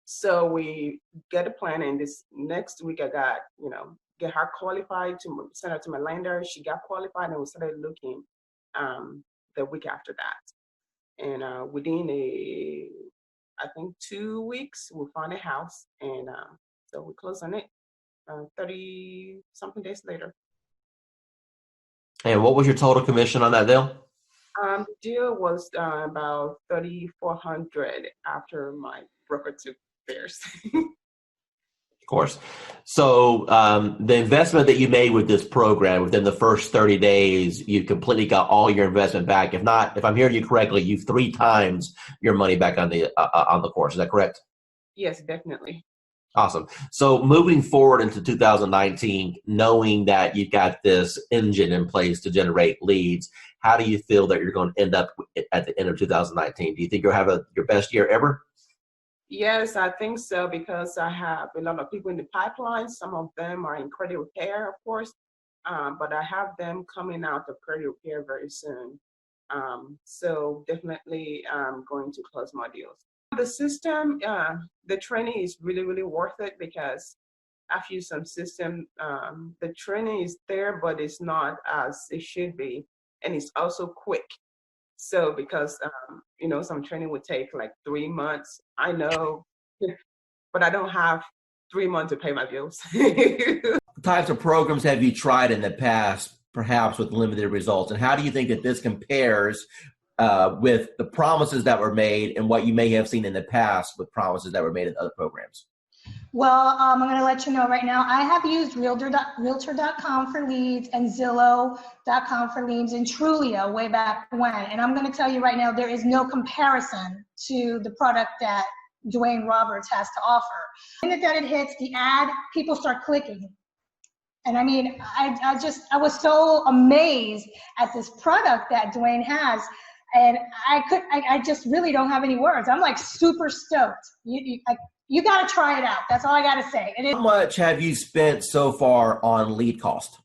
so we get a plan, and this next week I got, get her qualified to send her to my lender. She got qualified, and we started looking the week after that. And within I think 2 weeks, we found a house, and so we closed on it 30 something days later. And what was your total commission on that deal? The deal was about $3,400 after my broker took theirs. Of course. So the investment that you made with this program within the first 30 days, you completely got all your investment back. If not, if I'm hearing you correctly, you've 3 times your money back on the course. Is that correct? Yes, definitely. Awesome. So moving forward into 2019, knowing that you've got this engine in place to generate leads, how do you feel that you're going to end up at the end of 2019? Do you think you'll have your best year ever? Yes, I think so, because I have a lot of people in the pipeline. Some of them are in credit repair, of course, but I have them coming out of credit repair very soon. So definitely I'm going to close more deals. The system, the training is really, really worth it, because I've used some system. The training is there, but it's not as it should be. And it's also quick. So because, some training would take like 3 months, I know, but I don't have 3 months to pay my bills. What types of programs have you tried in the past, perhaps with limited results? And how do you think that this compares with the promises that were made and what you may have seen in the past with promises that were made in other programs? Well, I'm going to let you know right now, I have used Realtor.com for leads and Zillow.com for leads and Trulia way back when. And I'm going to tell you right now, there is no comparison to the product that Dwayne Roberts has to offer. The minute that it hits the ad, people start clicking. And I mean, I was so amazed at this product that Dwayne has. And I just really don't have any words. I'm like super stoked. You got to try it out. That's all I got to say. How much have you spent so far on lead cost?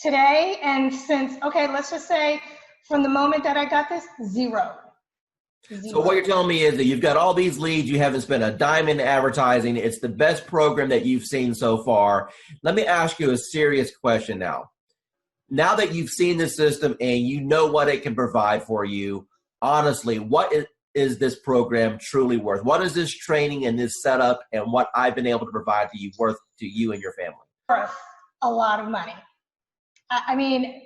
Today and since, okay, let's just say from the moment that I got this, zero. So what you're telling me is that you've got all these leads, you haven't spent a dime in advertising. It's the best program that you've seen so far. Let me ask you a serious question now. Now that you've seen the system and you know what it can provide for you, honestly, what is this program truly worth? What is this training and this setup and what I've been able to provide to you worth to you and your family? Worth a lot of money. I mean,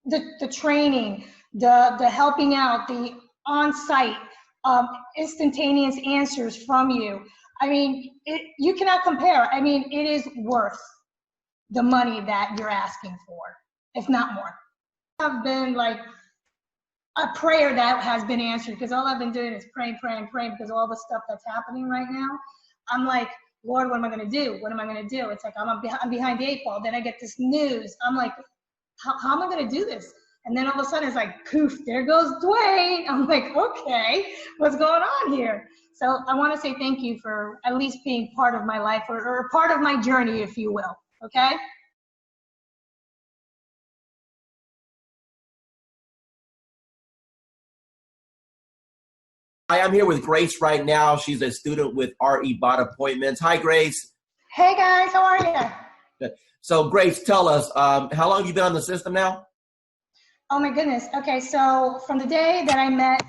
the training, the helping out, the on-site instantaneous answers from you. I mean, you cannot compare. I mean, it is worth the money that you're asking for, if not more. I've been like a prayer that has been answered, because all I've been doing is praying because of all the stuff that's happening right now. I'm like, Lord, what am I going to do? What am I going to do? It's like I'm behind the 8 ball. Then I get this news. I'm like, how am I going to do this? And then all of a sudden it's like, poof, there goes Dwayne. I'm like, okay, what's going on here? So I want to say thank you for at least being part of my life, or part of my journey, if you will. Okay? Hi, I'm here with Grace right now. She's a student with RE Bot Appointments. Hi, Grace. Hey, guys. How are you? Good. So, Grace, tell us, how long have you been on the system now? Oh, my goodness. Okay, so from the day that I met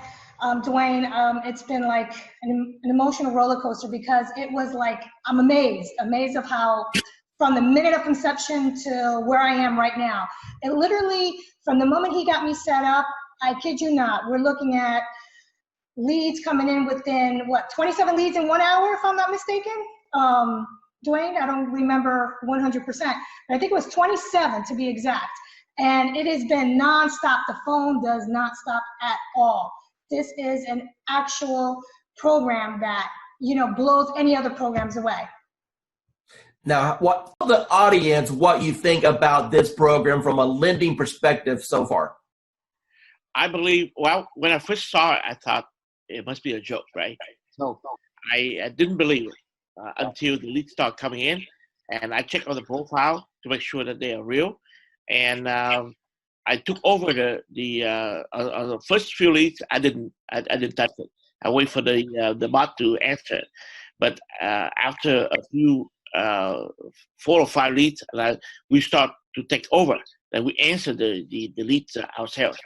Dwayne, it's been like an emotional roller coaster, because it was like, I'm amazed of how, from the minute of conception to where I am right now. It literally, from the moment he got me set up, I kid you not, we're looking at leads coming in within, 27 leads in 1 hour, if I'm not mistaken? Dwayne? I don't remember 100%, but I think it was 27 to be exact. And it has been nonstop. The phone does not stop at all. This is an actual program that, blows any other programs away. Now, what tell the audience what you think about this program from a lending perspective so far? I believe, well, when I first saw it, I thought it must be a joke, right? So I didn't believe it until the leads start coming in, and I checked on the profile to make sure that they are real. And I took over the first few leads. I didn't touch it. I wait for the bot to answer it. But after a few 4 or 5 leads, we start to take over. And we answer the leads ourselves.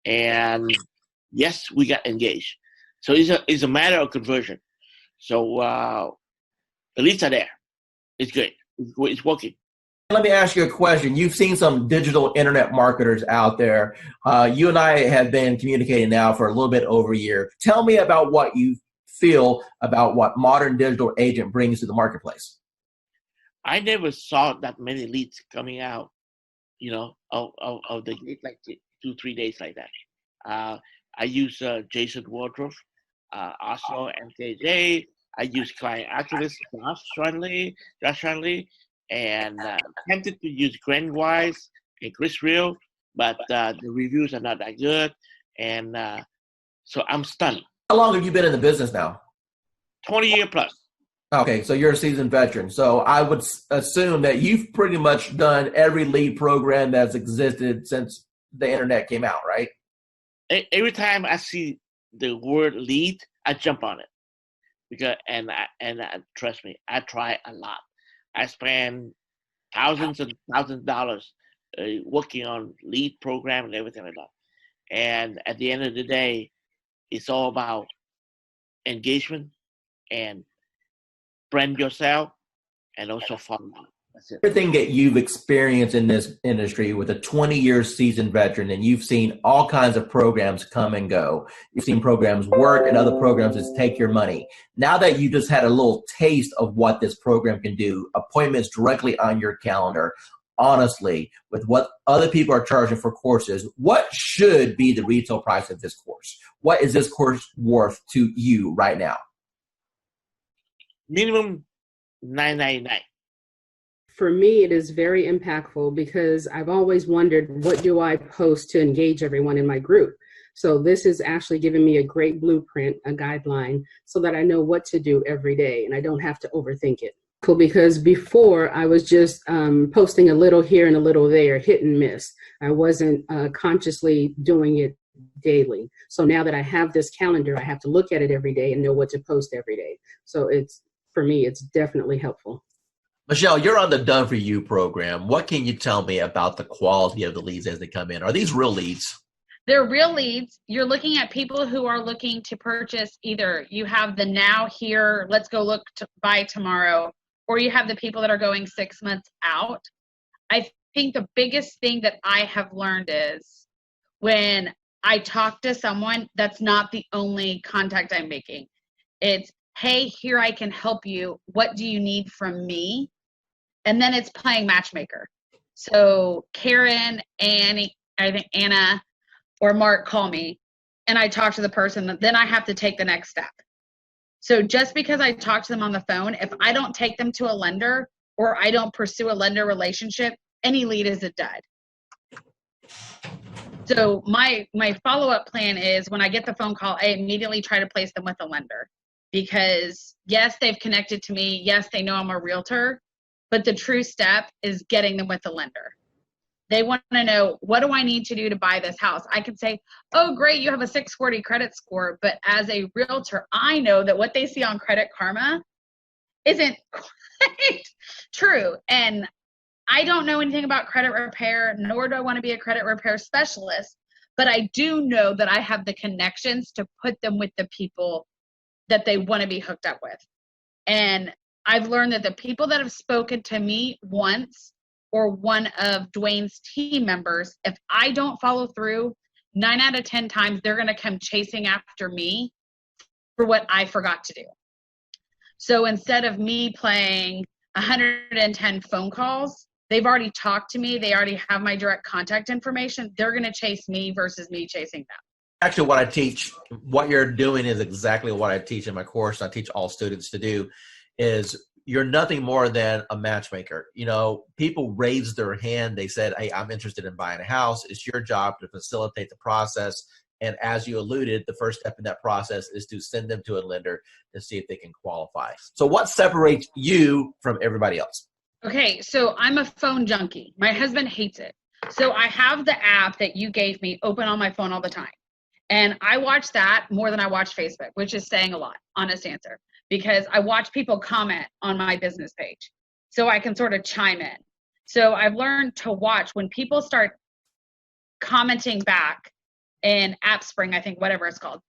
And yes, we got engaged. So it's a matter of conversion. So the leads are there. It's good. It's working. Let me ask you a question. You've seen some digital internet marketers out there. You and I have been communicating now for a little bit over a year. Tell me about what you feel about what Modern Digital Agent brings to the marketplace. I never saw that many leads coming out, of the gate, like 2-3 days like that. I use Jason Wardrobe, also MKJ. I use client activist Josh Shanley, and tempted to use Grant Wise and Chris Real, but the reviews are not that good, and so I'm stunned. How long have you been in the business now? 20 years plus. Okay, so you're a seasoned veteran. So I would assume that you've pretty much done every lead program that's existed since the internet came out, right? Every time I see the word lead, I jump on it, because and trust me, I try a lot. I spend thousands and thousands of dollars working on lead program and everything like that. And at the end of the day, it's all about engagement and brand yourself and also follow. That's it. Everything that you've experienced in this industry with a 20-year seasoned veteran, and you've seen all kinds of programs come and go. You've seen programs work and other programs just take your money. Now that you just had a little taste of what this program can do, appointments directly on your calendar, honestly, with what other people are charging for courses, what should be the retail price of this course? What is this course worth to you right now? Minimum $9.99. For me, it is very impactful because I've always wondered, what do I post to engage everyone in my group? So this is actually giving me a great blueprint, a guideline, so that I know what to do every day and I don't have to overthink it. Cool, because before I was just posting a little here and a little there, hit and miss. I wasn't consciously doing it daily. So now that I have this calendar, I have to look at it every day and know what to post every day. So for me, it's definitely helpful. Michelle, you're on the Done For You program. What can you tell me about the quality of the leads as they come in? Are these real leads? They're real leads. You're looking at people who are looking to purchase. Either you have the now, here, let's go look to buy tomorrow, or you have the people that are going 6 months out. I think the biggest thing that I have learned is when I talk to someone, that's not the only contact I'm making. It's, hey, here I can help you. What do you need from me? And then it's playing matchmaker. So Karen, Annie, I think Anna or Mark call me and I talk to the person, then I have to take the next step. So just because I talk to them on the phone, if I don't take them to a lender or I don't pursue a lender relationship, any lead is a dud. So my follow-up plan is when I get the phone call, I immediately try to place them with a lender. Because yes, they've connected to me. Yes, they know I'm a realtor. But the true step is getting them with a lender. They want to know, what do I need to do to buy this house? I can say, oh, great, you have a 640 credit score. But as a realtor, I know that what they see on Credit Karma isn't quite true. And I don't know anything about credit repair, nor do I want to be a credit repair specialist. But I do know that I have the connections to put them with the people that they want to be hooked up with. And I've learned that the people that have spoken to me once or one of Dwayne's team members, if I don't follow through, 9 out of 10 times, they're going to come chasing after me for what I forgot to do. So instead of me playing 110 phone calls, they've already talked to me. They already have my direct contact information. They're going to chase me versus me chasing them. Actually, what I teach, what you're doing is exactly what I teach in my course. I teach all students to do is you're nothing more than a matchmaker. You know, people raised their hand. They said, hey, I'm interested in buying a house. It's your job to facilitate the process. And as you alluded, the first step in that process is to send them to a lender to see if they can qualify. So what separates you from everybody else? Okay, so I'm a phone junkie. My husband hates it. So I have the app that you gave me open on my phone all the time. And I watch that more than I watch Facebook, which is saying a lot, honest answer, because I watch people comment on my business page so I can sort of chime in. So I've learned to watch when people start commenting back in AppSpring, I think, whatever it's called.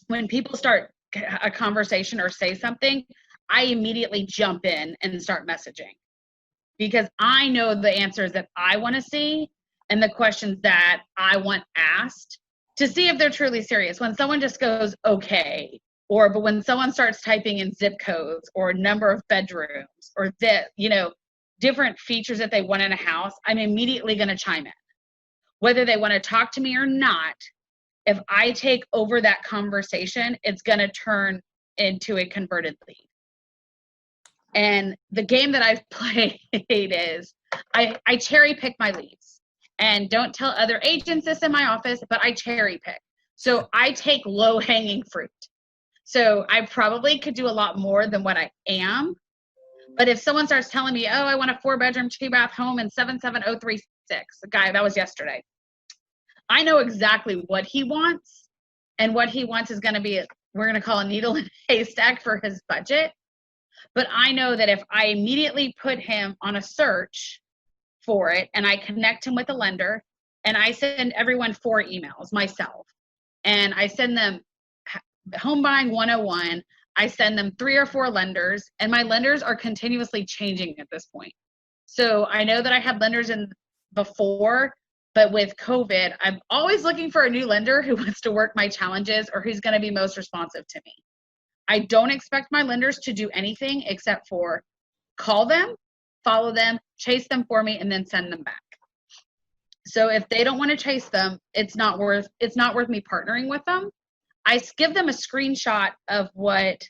When people start a conversation or say something, I immediately jump in and start messaging because I know the answers that I want to see and the questions that I want asked to see if they're truly serious. When someone just goes, okay, but when someone starts typing in zip codes or number of bedrooms or different features that they want in a house, I'm immediately going to chime in. Whether they want to talk to me or not, if I take over that conversation, it's going to turn into a converted lead. And the game that I've played is I cherry pick my leads. And don't tell other agents this in my office, but I cherry pick. So I take low-hanging fruit. So I probably could do a lot more than what I am. But if someone starts telling me, oh, I want a 4-bedroom, 2-bath home in 77036, the guy, that was yesterday. I know exactly what he wants. And what he wants is going to be, we're going to call a needle in a haystack for his budget. But I know that if I immediately put him on a search for it and I connect him with a lender and I send everyone 4 emails myself and I send them Home Buying 101, I send them 3 or 4 lenders and my lenders are continuously changing at this point. So I know that I had lenders in before, but with COVID, I'm always looking for a new lender who wants to work my challenges or who's going to be most responsive to me. I don't expect my lenders to do anything except for call them, follow them, chase them for me, and then send them back. So if they don't want to chase them, it's not worth me partnering with them. I give them a screenshot of what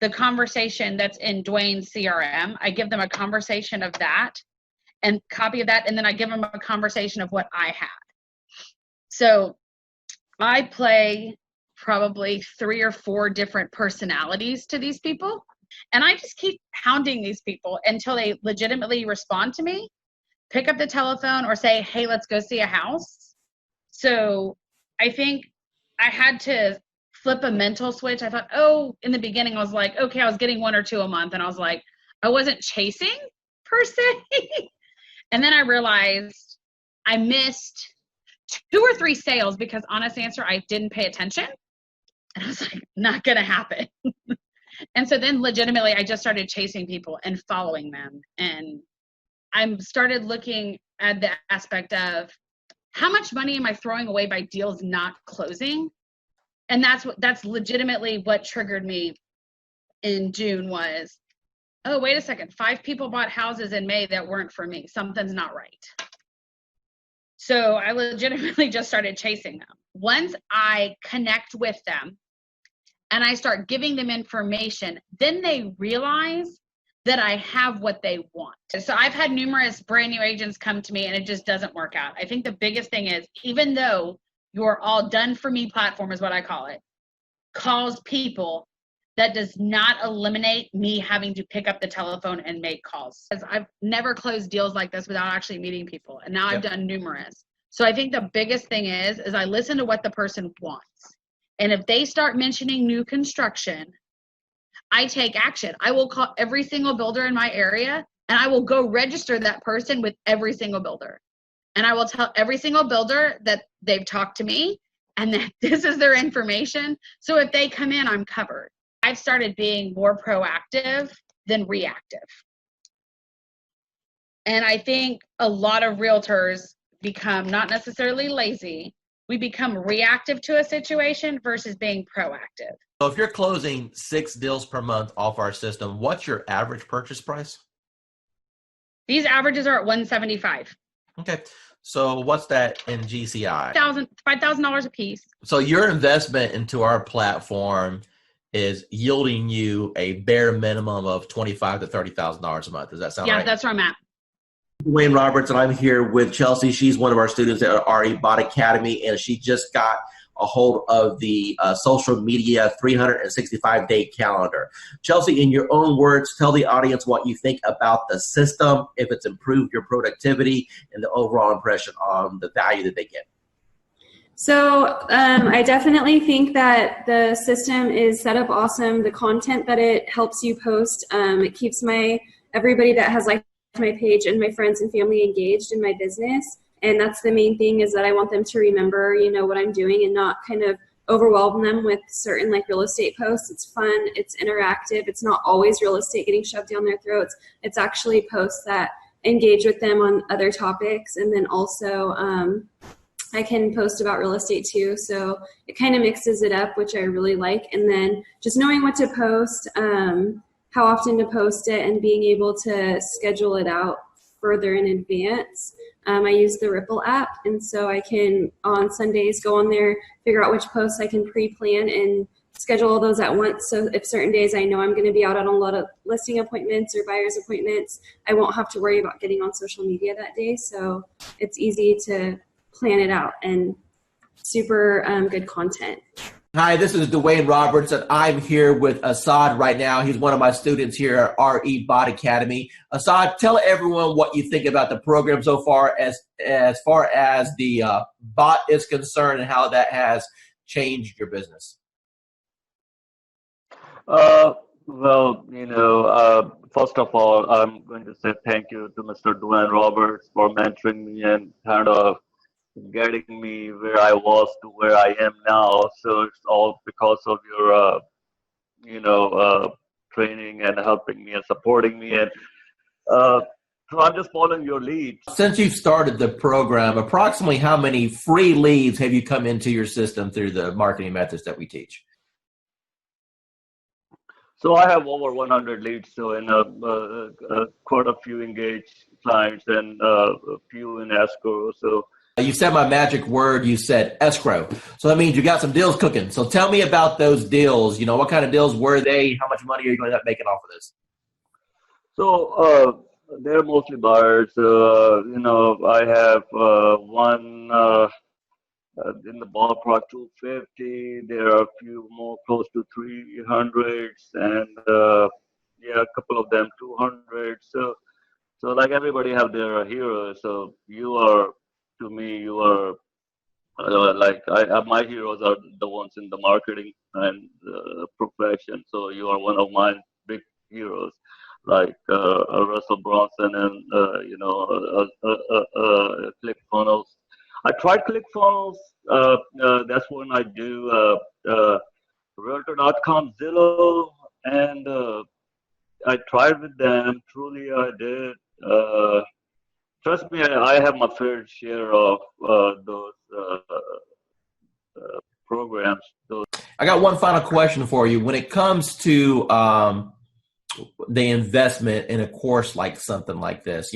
the conversation that's in Dwayne's CRM. I give them a conversation of that and copy of that, and then I give them a conversation of what I had. So I play probably 3 or 4 different personalities to these people. And I just keep hounding these people until they legitimately respond to me, pick up the telephone or say, hey, let's go see a house. So I think I had to flip a mental switch. I thought, in the beginning, I was like, okay, I was getting 1 or 2 a month. And I was like, I wasn't chasing per se. And then I realized I missed 2 or 3 sales because honest answer, I didn't pay attention. And I was like, not going to happen. And so then legitimately, I just started chasing people and following them. And I started looking at the aspect of how much money am I throwing away by deals not closing? And that's legitimately what triggered me in June was, oh, wait a second. 5 people bought houses in May that weren't for me. Something's not right. So I legitimately just started chasing them. Once I connect with them and I start giving them information, then they realize that I have what they want. So I've had numerous brand new agents come to me and it just doesn't work out. I think the biggest thing is, even though your all done for me platform is what I call it, calls people, that does not eliminate me having to pick up the telephone and make calls. Because I've never closed deals like this without actually meeting people. And now I've done numerous. So I think the biggest thing is I listen to what the person wants. And if they start mentioning new construction, I take action. I will call every single builder in my area and I will go register that person with every single builder. And I will tell every single builder that they've talked to me and that this is their information. So if they come in, I'm covered. I've started being more proactive than reactive. And I think a lot of realtors become not necessarily lazy, we become reactive to a situation versus being proactive. So if you're closing 6 deals per month off our system, what's your average purchase price? These averages are at $175. Okay. So what's that in GCI? $5,000 a piece. So your investment into our platform is yielding you a bare minimum of $25,000 to $30,000 a month. Does that sound right? Yeah, that's where I'm at. Dwayne Roberts, and I'm here with Chelsea. She's one of our students at RE Bot Academy, and she just got a hold of the social media 365-day calendar. Chelsea, in your own words, tell the audience what you think about the system, if it's improved your productivity, and the overall impression on the value that they get. So I definitely think that the system is set up awesome. The content that it helps you post, it keeps everybody that has liked my page and my friends and family engaged in my business. And that's the main thing, is that I want them to remember, what I'm doing and not kind of overwhelm them with certain real estate posts. It's fun, it's interactive, it's not always real estate getting shoved down their throats. It's actually posts that engage with them on other topics. And then also I can post about real estate too. So it kind of mixes it up, which I really like. And then just knowing what to post, how often to post it, and being able to schedule it out further in advance. I use the Ripple app, and so I can, on Sundays, go on there, figure out which posts I can pre-plan and schedule all those at once. So if certain days I know I'm going to be out on a lot of listing appointments or buyer's appointments, I won't have to worry about getting on social media that day. So it's easy to plan it out, and super good content. Hi, this is Dwayne Roberts, and I'm here with Assad right now. He's one of my students here at RE Bot Academy. Assad, tell everyone what you think about the program so far as the bot is concerned, and how that has changed your business. Well, first of all, I'm going to say thank you to Mr. Dwayne Roberts for mentoring me and kind of getting me where I was to where I am now. So it's all because of your, training and helping me and supporting me. And so I'm just following your lead. Since you've started the program, approximately how many free leads have you come into your system through the marketing methods that we teach? So I have over 100 leads, so in quite a few engaged clients and a few in escrow. So you said my magic word, you said escrow. So that means you got some deals cooking. So tell me about those deals. What kind of deals were they? How much money are you going to end up making off of this? So they're mostly buyers. I have one in the ballpark 250. There are a few more close to 300s, and a couple of them 200. So like everybody have their heroes. So to me, you are my heroes are the ones in the marketing and profession. So you are one of my big heroes, like Russell Brunson and ClickFunnels. I tried ClickFunnels. That's when I do Realtor.com, Zillow, and I tried with them. Truly, I did. Trust me, I have my fair share of those programs. I got one final question for you. When it comes to the investment in a course like something like this,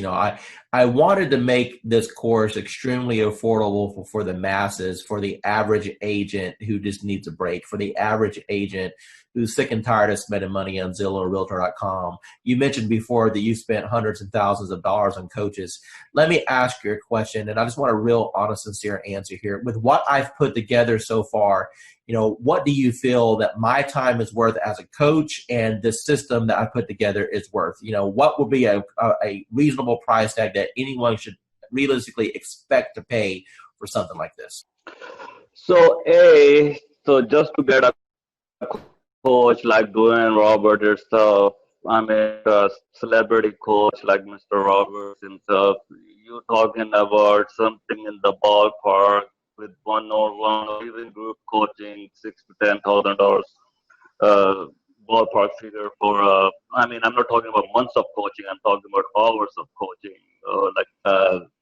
I wanted to make this course extremely affordable for the masses, for the average agent who just needs a break, for the average agent who's sick and tired of spending money on Zillow or Realtor.com. You mentioned before that you spent hundreds and thousands of dollars on coaches. Let me ask you a question, and I just want a real honest, sincere answer here. With what I've put together so far, what do you feel that my time is worth as a coach, and the system that I put together is worth? What would be a reasonable price tag that anyone should realistically expect to pay for something like this? So just to get a coach like Dwayne Roberts yourself, a celebrity coach like Mr. Roberts himself, you're talking about something in the ballpark with one-on-one or even group coaching, $6,000 to $10,000 ballpark figure for. I'm not talking about months of coaching. I'm talking about hours of coaching,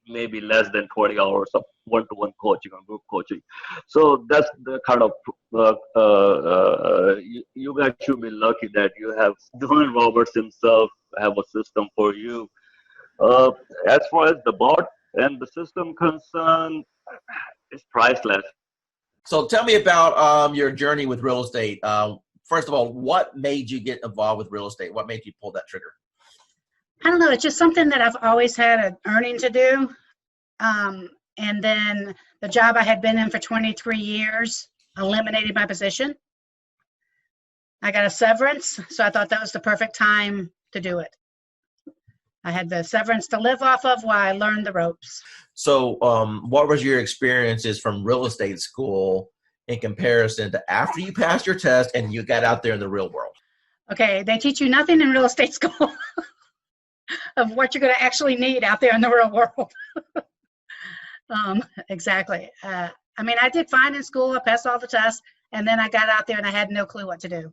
maybe less than 20 hours of one-to-one coaching or group coaching. So that's the kind of you guys should be lucky that you have Dwayne Roberts himself have a system for you. As far as the bot and the system concerned, it's priceless. So tell me about your journey with real estate. First of all, what made you get involved with real estate? What made you pull that trigger? I don't know. It's just something that I've always had an earning to do. And then the job I had been in for 23 years eliminated my position. I got a severance, so I thought that was the perfect time to do it. I had the severance to live off of while I learned the ropes. So what was your experiences from real estate school in comparison to after you passed your test and you got out there in the real world? Okay, they teach you nothing in real estate school of what you're going to actually need out there in the real world. Exactly. I mean, I did fine in school. I passed all the tests, and then I got out there and I had no clue what to do.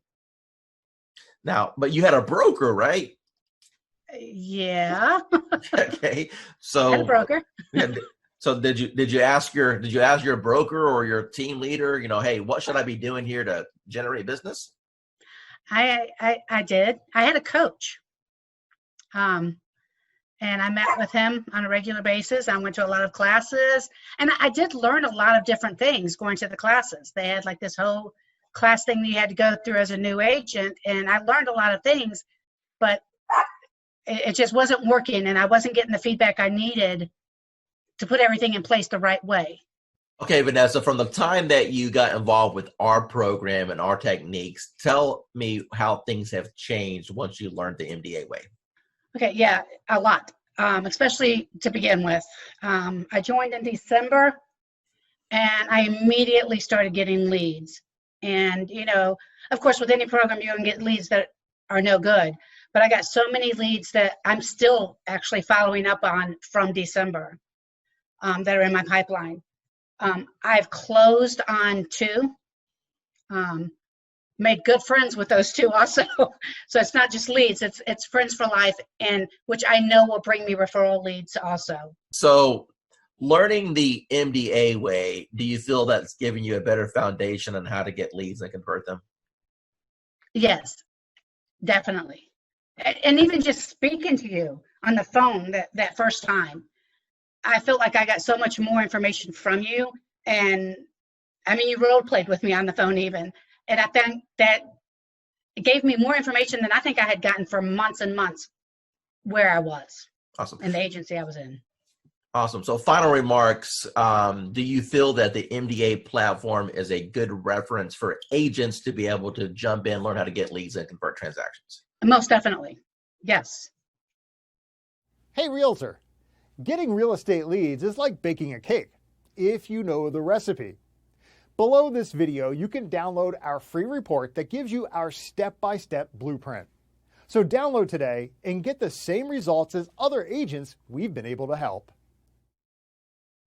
Now, but you had a broker, right? Yeah. Okay. So I had a broker. Yeah, so did you ask your broker or your team leader, hey, what should I be doing here to generate business? I did. I had a coach. And I met with him on a regular basis. I went to a lot of classes, and I did learn a lot of different things going to the classes. They had like this whole class thing that you had to go through as a new agent, and I learned a lot of things, but it just wasn't working, and I wasn't getting the feedback I needed to put everything in place the right way. Okay, Vanessa, from the time that you got involved with our program and our techniques, tell me how things have changed once you learned the MDA way. Okay, yeah, a lot, especially to begin with. I joined in December, and I immediately started getting leads. And, of course, with any program, you're going to get leads that are no good. But I got so many leads that I'm still actually following up on from December that are in my pipeline. I've closed on 2. Made good friends with those 2 also. So it's not just leads, it's friends for life, and which I know will bring me referral leads also. So learning the MDA way, do you feel that's giving you a better foundation on how to get leads and convert them? Yes, definitely. And even just speaking to you on the phone that first time, I felt like I got so much more information from you. And I mean, you role played with me on the phone even. And I think that it gave me more information than I think I had gotten for months and months where I was. Awesome. In the agency I was in. Awesome. So final remarks, do you feel that the MDA platform is a good reference for agents to be able to jump in, learn how to get leads and convert transactions? Most definitely. Yes. Hey, realtor. Getting real estate leads is like baking a cake, if you know the recipe. Below this video, you can download our free report that gives you our step-by-step blueprint. So download today and get the same results as other agents we've been able to help.